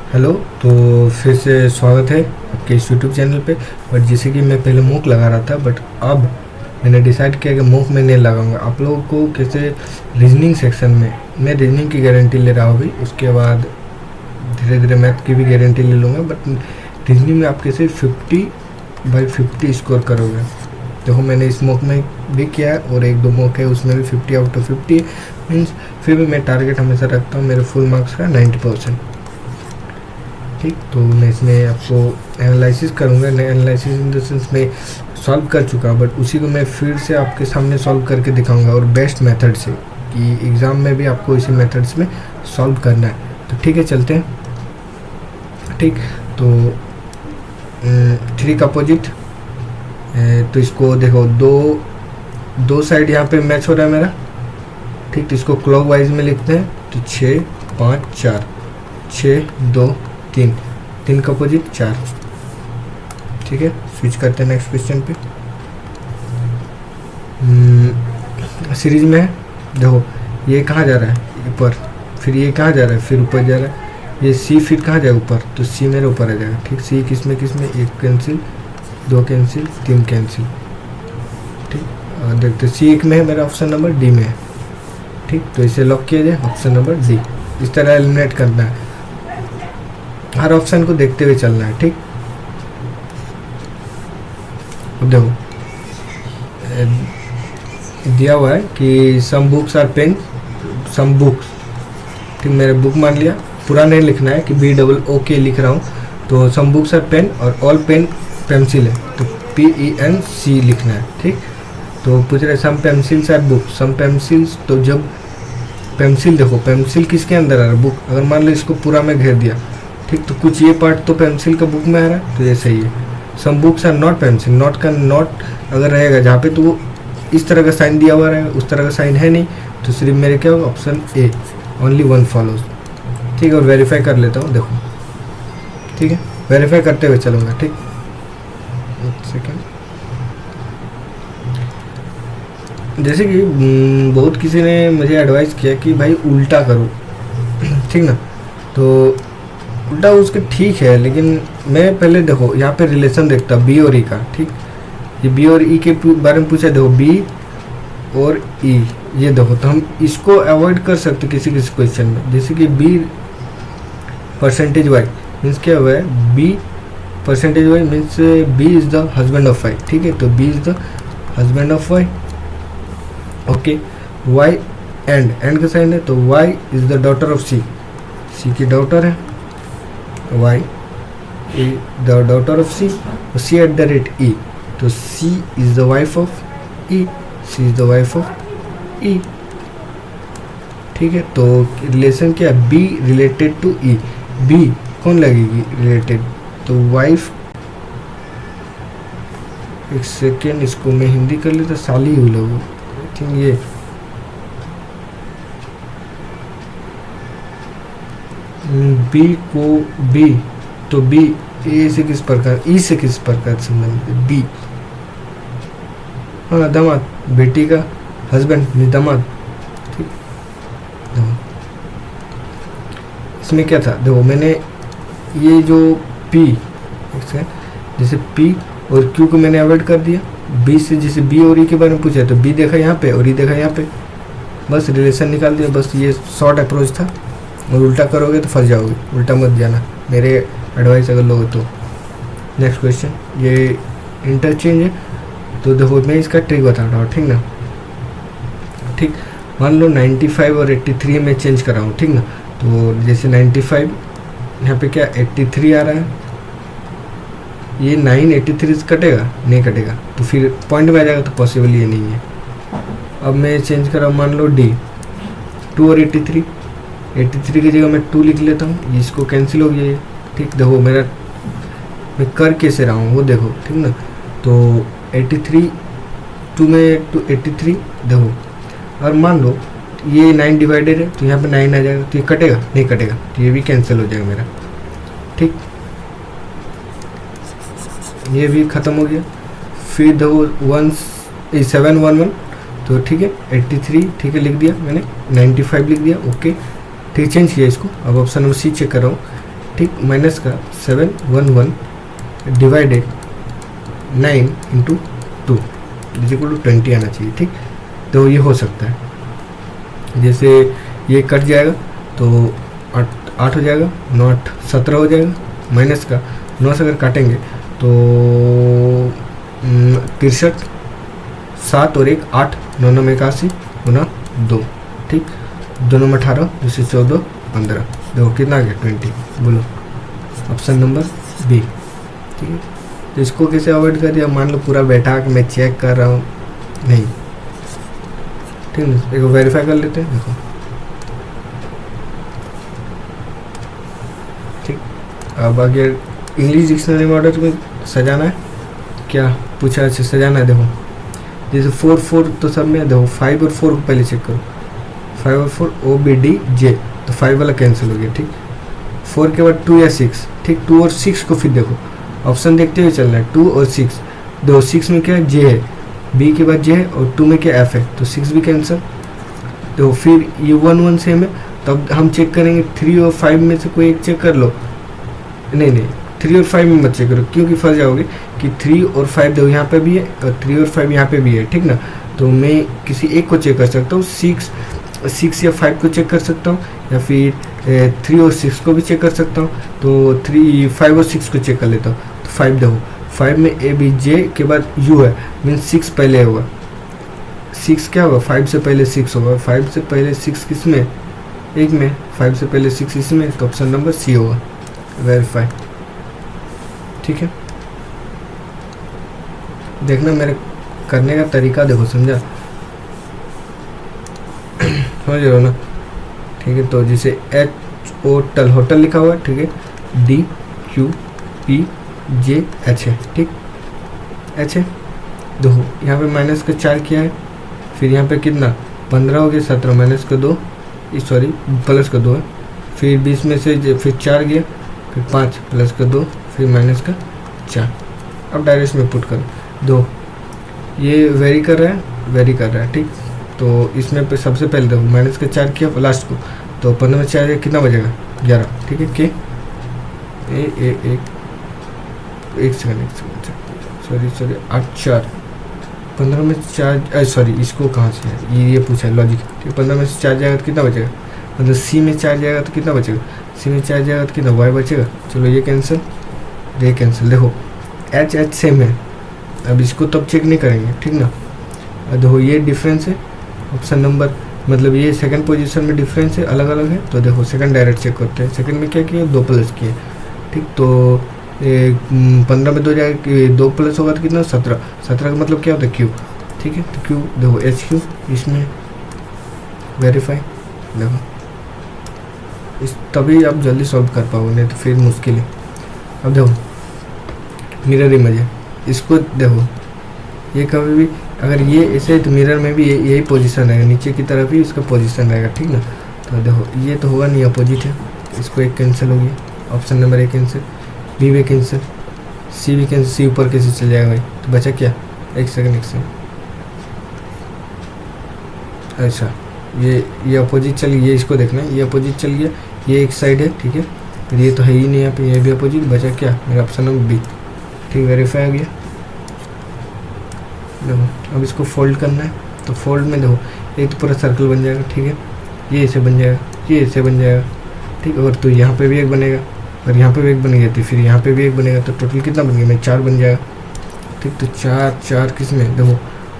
Hello. तो फिर से स्वागत है आपके इस यूट्यूब चैनल पे। बट जैसे कि मैं पहले मूक लगा रहा था, बट अब मैंने डिसाइड किया कि मूक में नहीं लगाऊंगा। आप लोगों को कैसे रीजनिंग सेक्शन में मैं रीजनिंग की गारंटी ले रहा हूँ, भी उसके बाद धीरे धीरे मैथ की भी गारंटी ले लूँगा। बट रीजनिंग में आप कैसे 50/50 स्कोर करोगे। देखो मैंने इस मॉक में भी किया है और एक दो मॉक है उसमें भी 50/50 मीन्स। फिर भी मैं टारगेट हमेशा रखता हूँ मेरे फुल मार्क्स का 90%। ठीक, तो मैं इसमें आपको एनालिसिस करूँगा। एनालिसिस इन द सेंस में सॉल्व कर चुका, बट उसी को मैं फिर से आपके सामने सॉल्व करके दिखाऊंगा और बेस्ट मेथड से, कि एग्ज़ाम में भी आपको इसी मेथड्स में सॉल्व करना है। तो ठीक है, चलते हैं। ठीक, तो 3 का अपोजिट, तो इसको देखो दो साइड यहाँ पे मैच हो रहा है मेरा। ठीक, तो इसको क्लॉकवाइज में लिखते हैं। तो 6 5 4, 6 2 3, 3 का अपोजिट 4। ठीक है, स्विच करते हैं नेक्स्ट क्वेश्चन पे। सीरीज में है, देखो ये कहाँ जा रहा है ऊपर, फिर ये कहाँ जा रहा है, फिर ऊपर जा रहा है। ये सी फिर कहाँ जाए ऊपर, तो सी मेरे ऊपर आ जाएगा। ठीक, सी किसमें 1 कैंसिल, 2 कैंसिल, 3 कैंसिल। ठीक, और देखते सी 1 में है मेरा, ऑप्शन नंबर डी में है। ठीक, तो इसे लॉक किया जाए, ऑप्शन नंबर डी। इस तरह एलिमिनेट करना है, हर ऑप्शन को देखते हुए चलना है। ठीक, अब देखो दिया हुआ है कि some books are pen, some books. ठीक, मेरे बुक मान लिया, पूरा नहीं लिखना है कि BOOK लिख रहा हूँ। तो सम बुक्स आर पेन और ऑल पेन पेंसिल है, तो PENC लिखना है। ठीक, तो पूछ रहे some pencils are book, some pencils. तो जब पेंसिल, देखो पेंसिल किसके अंदर आ रहा है, बुक। अगर मान लो इसको पूरा में घेर दिया, ठीक, तो कुछ ये पार्ट तो पेंसिल का बुक में आ रहा है, तो ये सही है। Some books are not pencil, not का नॉट अगर रहेगा जहाँ पे, तो वो इस तरह का साइन दिया हुआ रहेगा, उस तरह का साइन है नहीं, तो सिर्फ मेरे क्या होगा, ऑप्शन ए, ओनली 1 फॉलोज। ठीक है, और वेरीफाई कर लेता हूँ, देखो। ठीक है, वेरीफाई करते हुए चलूँगा। ठीक, एक सेकेंड। जैसे कि बहुत किसी ने मुझे एडवाइस किया कि भाई उल्टा करो, ठीक ना। तो उल्टा उसके ठीक है, लेकिन मैं पहले देखो यहाँ पे रिलेशन देखता बी और ई का। ठीक, ये बी और ई के बारे में पूछा, देखो बी और ई, ये देखो, तो हम इसको अवॉइड कर सकते किसी किसी क्वेश्चन में। जैसे कि बी परसेंटेज वाई मीन्स क्या हुआ है, B percentage Y means B is the husband of Y. ठीक है, तो B is the husband of Y. Okay, Y and का साइन है, तो Y is the daughter of C, C की डॉटर है Y, the daughter of C, C@E, तो C is the wife of E, C is the wife of E. ठीक है, तो relation क्या है, B related to E. B कौन लगेगी रिलेटेड, तो वाइफ। एक सेकेंड, इसको मैं हिंदी कर लेता, साली हुई लोग। ठीक, ये बी को बी, तो बी ए से किस प्रकार, ई से किस प्रकार संबंधित है, बी। हाँ, दामाद, बेटी का हस्बैंड, दामाद। ठीक, इसमें क्या था, देखो मैंने ये जो पी, जैसे पी और क्यू को मैंने अवॉइड कर दिया। बी से जैसे बी और ई के बारे में पूछा, तो बी देखा यहाँ पे और ई देखा यहाँ पे, बस रिलेशन निकाल दिया। बस ये शॉर्ट अप्रोच था, और उल्टा करोगे तो फंस जाओगे, उल्टा मत जाना, मेरे एडवाइस अगर लोगे तो। नेक्स्ट क्वेश्चन, ये इंटरचेंज है, तो देखो मैं इसका ट्रिक बता रहा हूँ। ठीक ना, ठीक, मान लो 95 और 83 में चेंज कर रहा हूँ। ठीक ना, तो जैसे 95 यहाँ पे क्या 83 आ रहा है, ये 9 83 से कटेगा, नहीं कटेगा, तो फिर पॉइंट में आ जाएगा, तो पॉसिबल ये नहीं है। अब मैं चेंज कर रहा हूँ, मान लो डी, 2 और 83 की जगह मैं 2 लिख लेता हूँ, इसको कैंसिल हो गया ये। ठीक, देखो मेरा मैं कर कैसे रहा हूँ वो देखो। ठीक ना, तो 83 2 में 283, देखो और मान लो ये 9 डिवाइडेड है, तो यहाँ पे 9 आ जाएगा, तो ये कटेगा, नहीं कटेगा, तो ये भी कैंसिल हो जाएगा मेरा। ठीक, ये भी ख़त्म हो गया। फिर देखो 711, तो ठीक है 83, ठीक है लिख दिया मैंने, 95 लिख दिया। ओके, ठीक, चेंज किया इसको। अब ऑप्शन नंबर सी चेक कर रहा हूँ। ठीक, माइनस का 711 divided 9 into 2 is equal to 20 आना चाहिए। ठीक, तो ये हो सकता है, जैसे ये कट जाएगा तो 8 हो जाएगा, 9 8 17 हो जाएगा, माइनस का 9 से अगर काटेंगे तो 63, 7 और 1 8, 9 9 में 81 गुना 2, ठीक, 2 9 में 18, जैसे 14 15, देखो कितना आ गया 20। बोलो ऑप्शन नंबर बी। ठीक है, तो इसको कैसे अवॉइड कर दिया, मान लो पूरा बैठा के मैं चेक कर रहा हूँ, नहीं, ठीक है, एक वेरीफाई कर लेते हैं। देखो ठीक, अब आगे इंग्लिश डिक्शनरी मॉडल में सजाना है, क्या पूछा है सजाना है। देखो जैसे 4 4 तो सब में, देखो 5 और 4 को पहले चेक करो, 5 और 4 OBDJ, तो 5 वाला कैंसिल हो गया। ठीक, 4 के बाद 2 या 6, ठीक, 2 और 6 को फिर देखो, ऑप्शन देखते हुए चलना है, 2 और 6, दो 6 में क्या है J है, B के बाद J है और 2 में क्या F है, तो 6 भी कैंसिल। तो फिर ये 1 1 सेम है, तब हम चेक करेंगे 3 और 5 में से कोई एक चेक कर लो, नहीं 3 और 5 में मत चेक करो, क्योंकि फंस जाओगे कि 3 और 5 देखो यहाँ पे भी है और 3 और 5 यहाँ पे भी है, ठीक ना। तो मैं किसी एक को चेक कर सकता हूँ, 6 या 5 को चेक कर सकता हूँ, या फिर 3 और 6 को भी चेक कर सकता हूँ। तो 5 और 6 को चेक कर लेता हूँ। तो 5 देखो, 5 में ABJ के बाद U है, मीन्स 6 पहले होगा, 6 क्या होगा, 5 से पहले 6 होगा, 5 से पहले 6 किस में, एक में, 5 से पहले 6 इसमें, तो ऑप्शन नंबर सी होगा, वेरीफाई। ठीक है, देखना मेरे करने का तरीका देखो, समझा, समझ रहे हो ना। ठीक है, तो जैसे होटल होटल लिखा हुआ है, ठीक है, DQPJH है, ठीक, H है, देखो यहाँ पे माइनस का 4 किया है, फिर यहाँ पे कितना 15 हो गया, 17 माइनस का 2, सॉरी प्लस का 2 है, फिर 20 में से फिर 4 गया, फिर 5 प्लस का 2, फिर माइनस का 4। अब डायरेक्ट में पुट कर दो, ये वेरी कर रहा है, ठीक, तो इसमें पे सबसे पहले देखो माइनस का 4 किया लास्ट को, तो 15 में 4 कितना बचेगा 11, ठीक है, के एक सेकंड सॉरी 8 4, 15 में 4, सॉरी इसको कहाँ से है, ये पूछा है लॉजिक, ठीक, 15 में से 4 जाएगा तो कितना बचेगा, मतलब सी में 4 जाएगा तो कितना बचेगा, सी में 4 जाएगा तो कितना वाई बचेगा। चलो ये कैंसिल, ये कैंसिल, देखो एच सेम है, अब इसको तब चेक नहीं करेंगे, ठीक ना। देखो ये डिफरेंस है, ऑप्शन नंबर मतलब ये सेकंड पोजीशन में डिफरेंस है, अलग अलग है, तो देखो सेकंड डायरेक्ट चेक करते हैं, सेकंड में क्या किया 2 प्लस किए, ठीक, तो 15 में 2 जाएगा, 2 प्लस होगा तो कितना 17 का मतलब क्या होता है क्यू, ठीक है, तो क्यू देखो HQ इसमें वेरीफाई, देखो इस तभी आप जल्दी सॉल्व कर पाओगे, नहीं तो फिर मुश्किल है। अब देखो मिरर इमेज है, इसको देखो ये कभी भी अगर ये ऐसे है तो मिरर में भी यही पोजीशन रहेगा, नीचे की तरफ ही इसका पोजीशन रहेगा, ठीक ना। तो देखो ये तो होगा नहीं, अपोजिट है, इसको एक कैंसिल हो गया, ऑप्शन नंबर 1 कैंसिल, बी भी कैंसिल, सी भी कैंसिल, सी ऊपर कैसे चल जाएगा भाई, तो बचा क्या, एक सेकंड अच्छा ये अपोजिट चल गया, इसको देखना है, ये अपोजिट चल गया, ये एक साइड है, ठीक है, फिर ये तो है ही नहीं यहाँ पे, ये भी अपोजिट, बचा क्या मेरा ऑप्शन नंबर बी, ठीक, वेरीफाई हो गया। देखो अब इसको फोल्ड करना है, तो फोल्ड में देखो एक तो पूरा सर्कल बन जाएगा, ठीक है, ये ऐसे बन जाएगा, ये ऐसे बन जाएगा, ठीक, और तो यहाँ पे भी एक बनेगा और यहाँ पे भी एक बन गया, तो फिर यहाँ पे भी एक बनेगा, तो टोटल कितना बन गया, मैं 4 बन जाएगा, ठीक, तो 4 किस में देखो,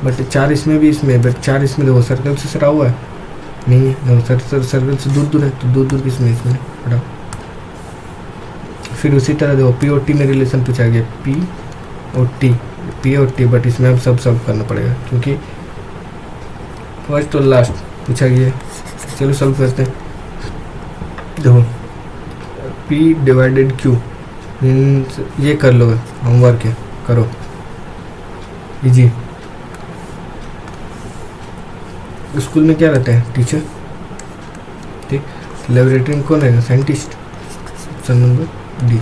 बट 4 इसमें भी, इसमें बट 4 इसमें देखो सर्कल से सटा हुआ है, नहीं है, देखो सर्कल से दूर है, तो दूर किस में, इसमें हटाओ। फिर उसी तरह देखो P और T में रिलेशन पूछा गया, P और T, बट इसमें अब सब सॉल्व करना पड़ेगा क्योंकि फर्स्ट और लास्ट पूछा गया। चलो सॉल्व करते हैं, देखो P डिवाइडेड Q मीन्स ये कर लो, होमवर्क है करो इजी। स्कूल में क्या रहता है टीचर, ठीक, लेबोरेटरी में कौन रहेगा साइंटिस्ट, ऑप्शन नंबर डी।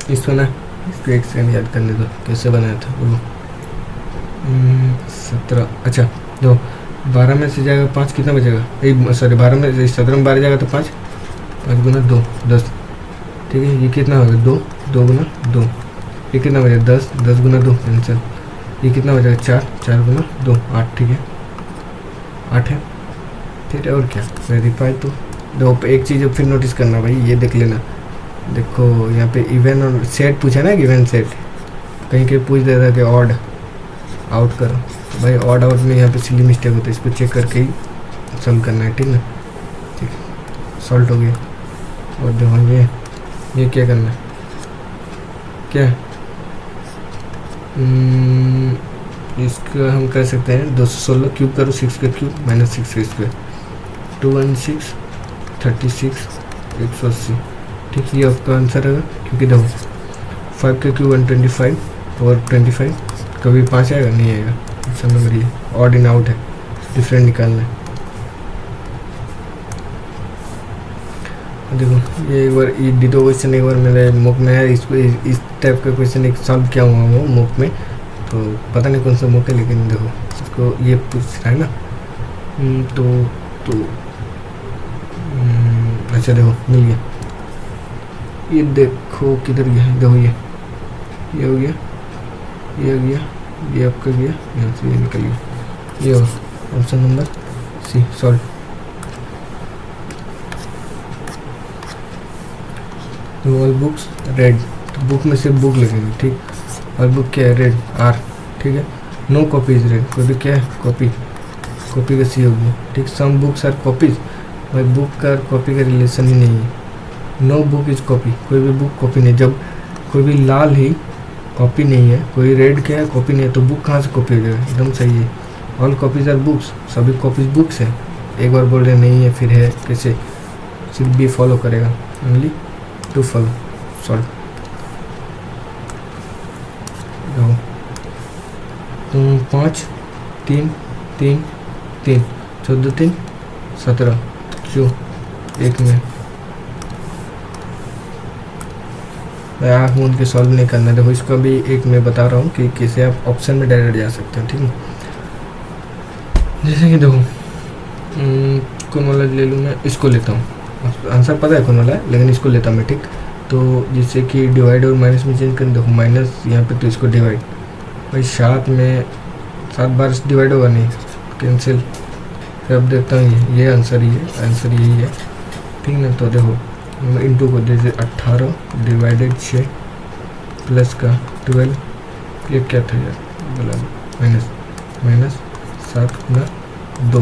इसको ना इसको एक सेकंड याद करने दो कैसे बनाया था, बोलो 17, अच्छा देखो 12 में से जाएगा 5 कितना बचेगा, एक सॉरी 12 में से 17 में 12 जाएगा तो 5, 5 गुना 2 10, ठीक है। ये कितना होगा 2, 2 गुना 2, ये कितना बचेगा 10, 10 गुना 2 कैंसिल, ये कितना बचेगा 4, 4 गुना 2 8, ठीक है 8 है, ठीक है। और क्या वेरीफाई, तो देखो एक चीज़ फिर नोटिस करना भाई, ये देख लेना, देखो यहाँ पे इवन और सेट पूछा ना, इवन सेट कहीं कहीं पूछ देता कि ऑड आउट करो, तो भाई ऑड आउट में यहाँ पे सिली मिस्टेक होता है, इसको चेक करके ही सॉल्व करना है, ठीक ना, ठीक सॉल्व हो गया। और देखो ये क्या करना है, क्या इसका हम कर सकते हैं 216 क्यूब करो 6 का क्यूब माइनस 6 का स्क्वायर, 216 36 180, ठीक। ये आपका आंसर है, क्योंकि देखो 5 का क्यूब 125 और 25, कभी 5 आएगा नहीं आएगा, ऑप्शन नंबर ये ऑड इन आउट है, डिफरेंट निकालना है। देखो ये एक बार ये डिटो क्वेश्चन एक बार मेरे मुख में है, इसको इस टाइप का क्वेश्चन एक सॉल्व किया हुआ वो मुख में, तो पता नहीं कौन सा मुख है, लेकिन देखो इसको ये पूछ रहा है ना, तो अच्छा देखो मिल गया, ये देखो किधर गया, देखो ये हो गया, ये हो गया, ये आपका गया, यहाँ से ये निकल गया, ये हो option number C solve. All books red, तो बुक में सिर्फ बुक लगेगी, ठीक। और बुक क्या है रेड आर, ठीक है। नो कॉपीज रेड, कोई भी क्या है कॉपी, कॉपी का सी होगी, ठीक। सम बुक्स आर कॉपीज, भाई बुक का कॉपी का रिलेशन ही नहीं है। नो बुक इज कॉपी, कोई भी बुक कॉपी नहीं, जब कोई भी लाल ही कॉपी नहीं है, कोई रेड क्या है कॉपी नहीं है, तो बुक कहाँ से कॉपी हो जाएगा, एकदम सही है। ऑल कॉपीज आर बुक्स, सभी कॉपीज बुक्स हैं, एक बार बोल रहे नहीं है फिर है, कैसे सिर्फ भी फॉलो करेगा, ओनली टू फॉलो सॉल्व। तो 5 3 3 3 14 3 17, क्यों एक में मैं आँख मूंद के सॉल्व नहीं करना, देखो इसका भी एक मैं बता रहा हूँ कि कैसे आप ऑप्शन में डायरेक्ट जा सकते हो, ठीक है। जैसे कि देखो कौन वाला ले लूँ मैं, इसको लेता हूँ, आंसर पता है कौन वाला है, लेकिन इसको लेता हूँ मैं, ठीक। तो जैसे कि डिवाइड और माइनस में चेंज करें, देखो माइनस यहाँ पे, तो इसको डिवाइड, भाई 7 में 7 बार डिवाइड होगा नहीं, कैंसिल, फिर अब देखता हूँ ये आंसर ही है, आंसर यही है, ठीक ना। तो देखो इंटू को जैसे 18 डिवाइडेड 6 प्लस का 12, ये क्या था यार बोला, माइनस 7 गुना 2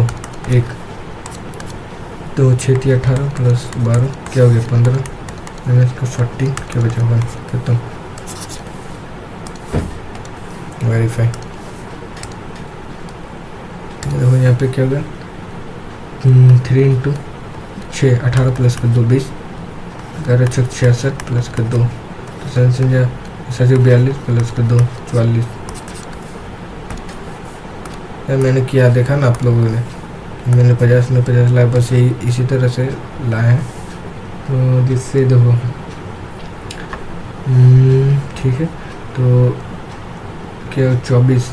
1, तो 6 थी 18 प्लस 12 क्या हो गया 15, माइनस का 40 क्या बचा 1, खत्म वेरीफाई। देखो यहाँ पे क्या होगा 3 इंटू 6 18 प्लस का 2 20, 11 छक 66 प्लस का 2, तो सेवन संख्या 42 प्लस का 2 44। यार मैंने किया देखा ना आप लोगों ने, मैंने 50 में 50 लाया, बस यही इसी तरह से लाए हैं, तो जिससे देखो ठीक है। तो क्या 24,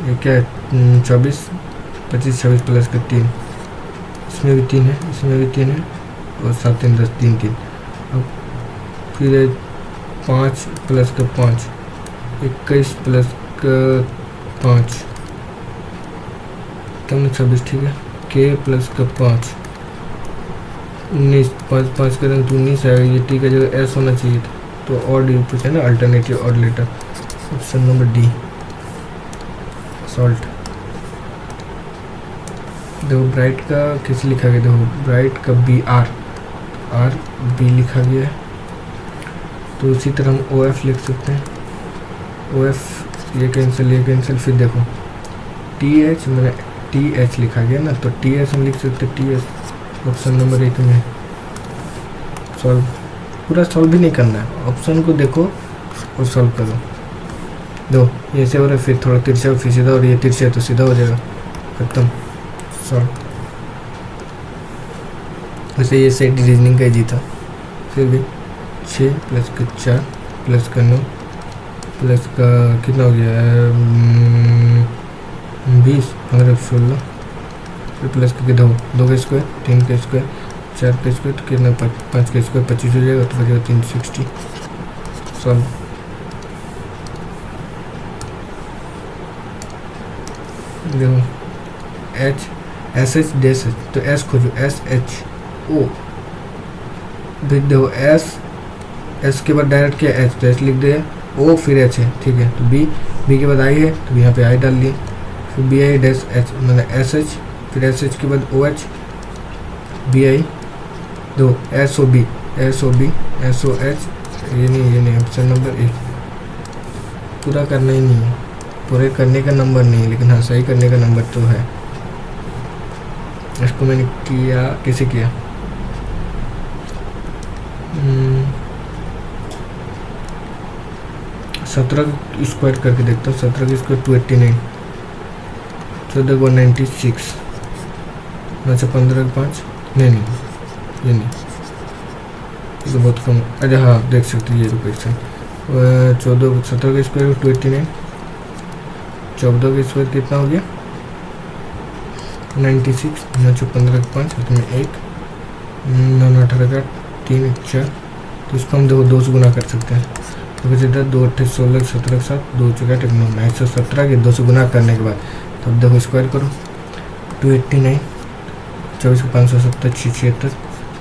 ये क्या है 24 25 26 प्लस का 3, इसमें भी 3 है, इसमें भी 3 है, और 7 3 10 3 3, अब फिर 5 प्लस का 5 21 प्लस का 5 तब 26, ठीक है। के प्लस का 5 19, 5 5 करें तो 19 आएगा, ये टी का जगह एस होना चाहिए था, तो ऑड पूछा ना, alternative odd letter, option number D solved. देखो ब्राइट का किस लिखा गया, देखो ब्राइट का आर बी लिखा गया है, तो उसी तरह हम ओ एफ लिख सकते हैं, ओ एफ ये कैंसिल, फिर देखो टी एच मैंने टी एच लिखा गया ना, तो टी एच हम लिख सकते हैं, टी एच ऑप्शन नंबर 1 में सॉल्व। पूरा सॉल्व भी नहीं करना है, ऑप्शन को देखो और सॉल्व करो। दो ये ऐसे हो रहा है, फिर थोड़ा तिरछा फिर सीधा, और ये तिरछा है तो सीधा हो जाएगा, खत्म सॉल्व। वैसे ये सेट रीजनिंग का ही था, फिर भी 6 प्लस का 4 प्लस का 9 प्लस का कितना हो गया 20 15 16 फिर प्लस करके दो, 2 का स्क्वायर, 3 का स्क्वायर, 4 का स्क्वायर तो कितना 5 का स्क्वायर 25 हो जाएगा, तो बचेगा 360। सॉल्व। देखो H S H dash H, तो एस खोजो, एस एच ओ, फिर देखो एस के बाद डायरेक्ट क्या एच, तो एच लिख दिया, ओ फिर एच है, ठीक है। तो बी के बाद आई है, तो यहाँ पे आई डाल लिए, फिर बी आई डैश एच मतलब एस एच, फिर एस एच के बाद ओ एच, बी आई, दो S O B, S O B, S O H, ये नहीं ऑप्शन नंबर 1 पूरा करना ही नहीं है, पूरे करने का नंबर नहीं है, लेकिन हाँ सही करने का नंबर तो है। इसको मैंने किया, कैसे किया, 17 स्क्वायर करके देखता हूँ, 17 का स्क्वायर 289, 14 को 96, अच्छा 15 का 5, नहीं ये नहीं, ये तो बहुत कम। अच्छा हाँ देख सकते हैं ये क्वेश्चन, 17 का स्क्वायर 289, 14 का स्क्वायर कितना हो गया 96, 15 का 5 में 1, 9 18 का 3 4, तो इसको हम देखो 2 से गुना कर सकते हैं, तो बचे 10 2 8 16 17 के साथ 2 4 8 9 117 के 2 से गुना करने के बाद, तब देखो स्क्वायर करो, 289, 24 को 570 76,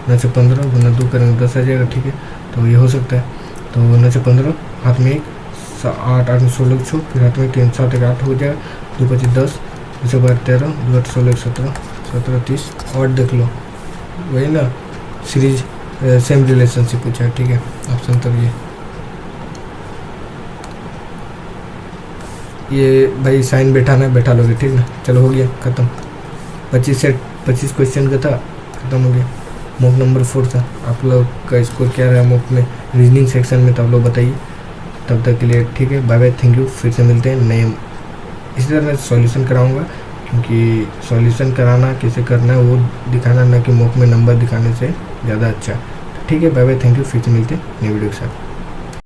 915 गुना 2 करेंगे 10 आ जाएगा, ठीक है। तो ये हो सकता है, तो 915 हाथ में 1, 8 8 में 16 छो, फिर हाथ में 3 7 1 8 हो जाएगा, 2 25 10, 2 12 13, 2 8 16 17 17 30, और देख लो वही ना सीरीज सेम रिलेशनशिप पूछा है, ठीक है। ऑप्शन तब ये भाई साइन बैठाना है, बैठा लोगे, ठीक ना। चलो हो गया ख़त्म, 25 क्वेश्चन का था, ख़त्म हो गया। मॉक नंबर 4 था। आप लोग का स्कोर क्या रहा मॉक में, रीजनिंग सेक्शन में, तो आप लोग बताइए। तब तक के लिए ठीक है, बाय बाय, थैंक यू। फिर से मिलते हैं नए, इसी तरह मैं सॉल्यूशन कराऊंगा, क्योंकि सॉल्यूशन कराना कैसे करना है वो दिखाना, ना कि मॉक में नंबर दिखाने से ज़्यादा अच्छा। ठीक है, बाय बाय, थैंक यू। फिर से मिलते हैं नए वीडियो के साथ।